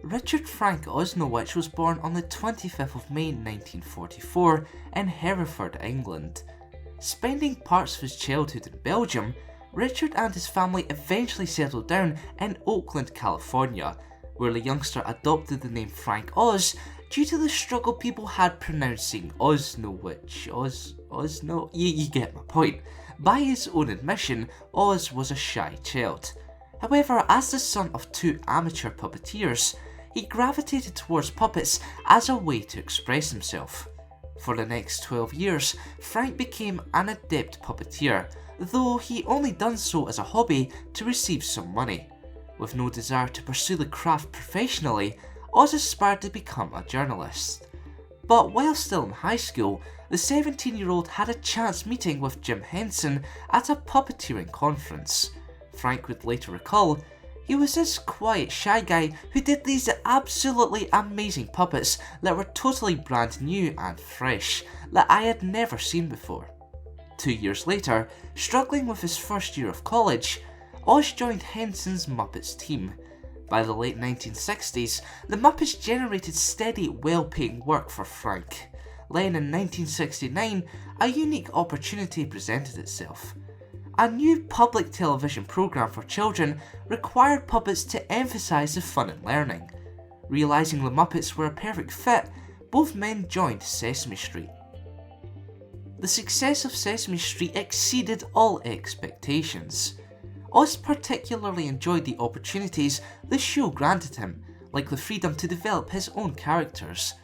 Richard Frank Oznowicz was born on the 25th of May 1944 in Hereford, England. Spending parts of his childhood in Belgium, Richard and his family eventually settled down in Oakland, California, where the youngster adopted the name Frank Oz due to the struggle people had pronouncing Oznowicz. Ozno? You get my point. By his own admission, Oz was a shy child. However, as the son of two amateur puppeteers, he gravitated towards puppets as a way to express himself. For the next 12 years, Frank became an adept puppeteer, though he only done so as a hobby to receive some money. With no desire to pursue the craft professionally, Oz aspired to become a journalist. But while still in high school, the 17-year-old had a chance meeting with Jim Henson at a puppeteering conference. Frank would later recall, "He was this quiet, shy guy who did these absolutely amazing puppets that were totally brand new and fresh, that I had never seen before." 2 years later, struggling with his first year of college, Oz joined Henson's Muppets team. By the late 1960s, the Muppets generated steady, well-paying work for Frank. Then in 1969, a unique opportunity presented itself. A new public television program for children required puppets to emphasize the fun and learning. Realizing the Muppets were a perfect fit, both men joined Sesame Street. The success of Sesame Street exceeded all expectations. Oz particularly enjoyed the opportunities the show granted him, like the freedom to develop his own characters.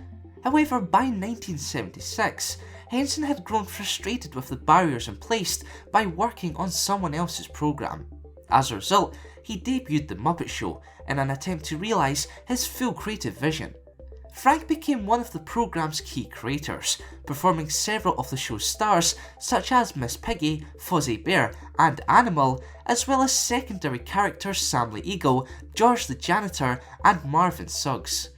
However, by 1976, Henson had grown frustrated with the barriers in place by working on someone else's program. As a result, he debuted The Muppet Show in an attempt to realise his full creative vision. Frank became one of the program's key creators, performing several of the show's stars such as Miss Piggy, Fozzie Bear and Animal, as well as secondary characters Sam the Eagle, George the Janitor and Marvin Suggs.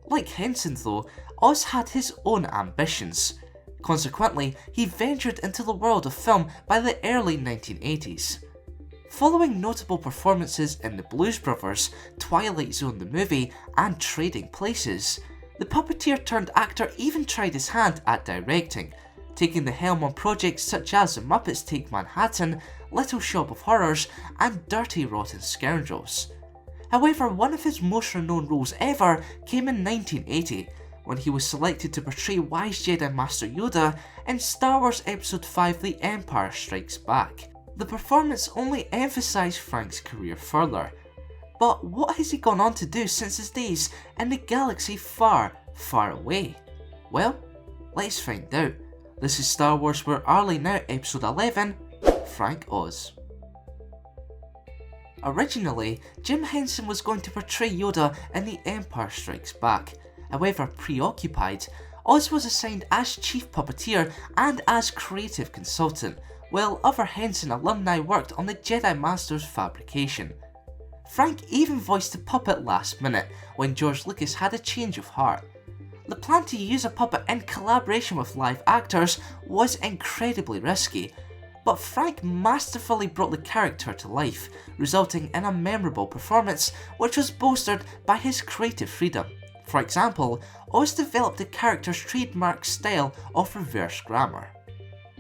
Like Henson though, Oz had his own ambitions. Consequently, he ventured into the world of film by the early 1980s. Following notable performances in The Blues Brothers, Twilight Zone the movie and Trading Places, the puppeteer turned actor even tried his hand at directing, taking the helm on projects such as The Muppets Take Manhattan, Little Shop of Horrors and Dirty Rotten Scoundrels. However, one of his most renowned roles ever came in 1980, when he was selected to portray wise Jedi Master Yoda in Star Wars Episode 5 The Empire Strikes Back. The performance only emphasised Frank's career further. But what has he gone on to do since his days in the galaxy far, far away? Well, let's find out. This is Star Wars Where Are Now Episode 11, Frank Oz. Originally, Jim Henson was going to portray Yoda in The Empire Strikes Back. However, preoccupied, Oz was assigned as chief puppeteer and as creative consultant, while other Henson alumni worked on the Jedi Master's fabrication. Frank even voiced the puppet last minute when George Lucas had a change of heart. The plan to use a puppet in collaboration with live actors was incredibly risky, but Frank masterfully brought the character to life, resulting in a memorable performance which was bolstered by his creative freedom. For example, Oz developed the character's trademark style of reverse grammar.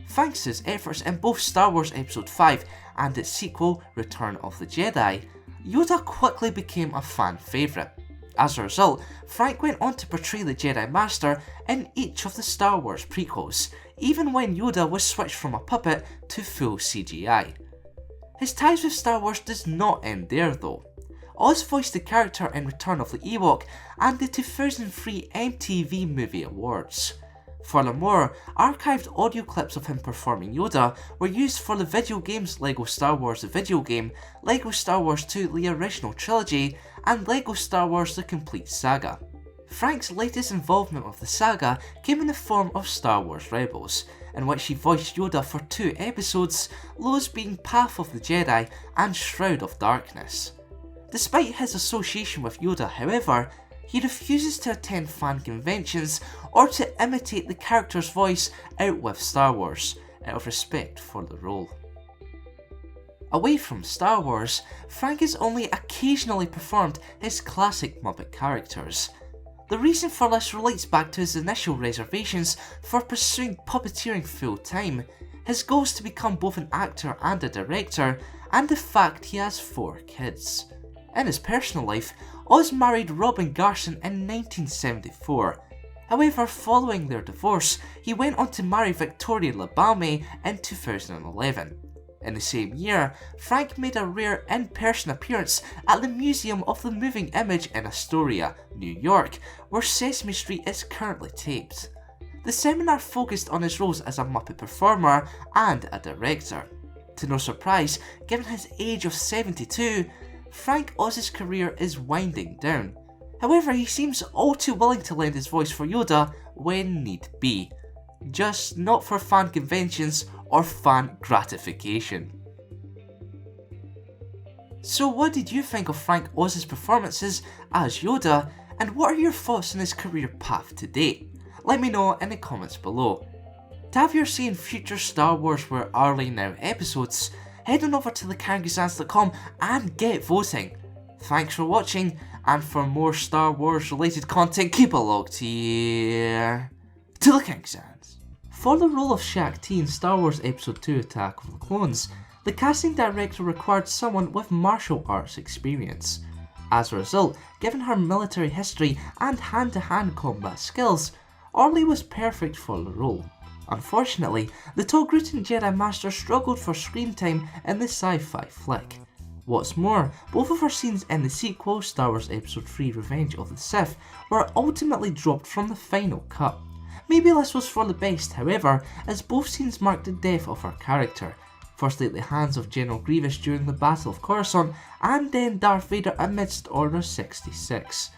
Thanks to his efforts in both Star Wars Episode 5 and its sequel, Return of the Jedi, Yoda quickly became a fan favourite. As a result, Frank went on to portray the Jedi Master in each of the Star Wars prequels, even when Yoda was switched from a puppet to full CGI. His ties with Star Wars does not end there though. Oz voiced the character in Return of the Ewok and the 2003 MTV Movie Awards. Furthermore, archived audio clips of him performing Yoda were used for the video games LEGO Star Wars the video game, LEGO Star Wars 2 the original trilogy, and LEGO Star Wars the complete saga. Frank's latest involvement with the saga came in the form of Star Wars Rebels, in which he voiced Yoda for 2 episodes, those being Path of the Jedi and Shroud of Darkness. Despite his association with Yoda, however, he refuses to attend fan conventions or to imitate the character's voice out with Star Wars, out of respect for the role. Away from Star Wars, Frank has only occasionally performed his classic Muppet characters. The reason for this relates back to his initial reservations for pursuing puppeteering full time, his goals to become both an actor and a director, and the fact he has 4 kids. In his personal life, Oz married Robin Garson in 1974. However, following their divorce, he went on to marry Victoria LaBalme in 2011. In the same year, Frank made a rare in-person appearance at the Museum of the Moving Image in Astoria, New York, where Sesame Street is currently taped. The seminar focused on his roles as a Muppet performer and a director. To no surprise, given his age of 72, Frank Oz's career is winding down. However, he seems all too willing to lend his voice for Yoda when need be, just not for fan conventions or fan gratification. So what did you think of Frank Oz's performances as Yoda, and what are your thoughts on his career path to date? Let me know in the comments below. To have your say in future Star Wars Where Are They Now episodes, head on over to thekangasands.com and get voting. Thanks for watching, and for more Star Wars related content, keep it locked here to the King Sands. For the role of Shaq T in Star Wars Episode 2 Attack of the Clones, the casting director required someone with martial arts experience. As a result, given her military history and hand-to-hand combat skills, Orly was perfect for the role. Unfortunately, the Togrutan Jedi Master struggled for screen time in the sci-fi flick. What's more, both of her scenes in the sequel, Star Wars Episode 3 Revenge of the Sith, were ultimately dropped from the final cut. Maybe this was for the best, however, as both scenes marked the death of her character, firstly at the hands of General Grievous during the Battle of Coruscant, and then Darth Vader amidst Order 66.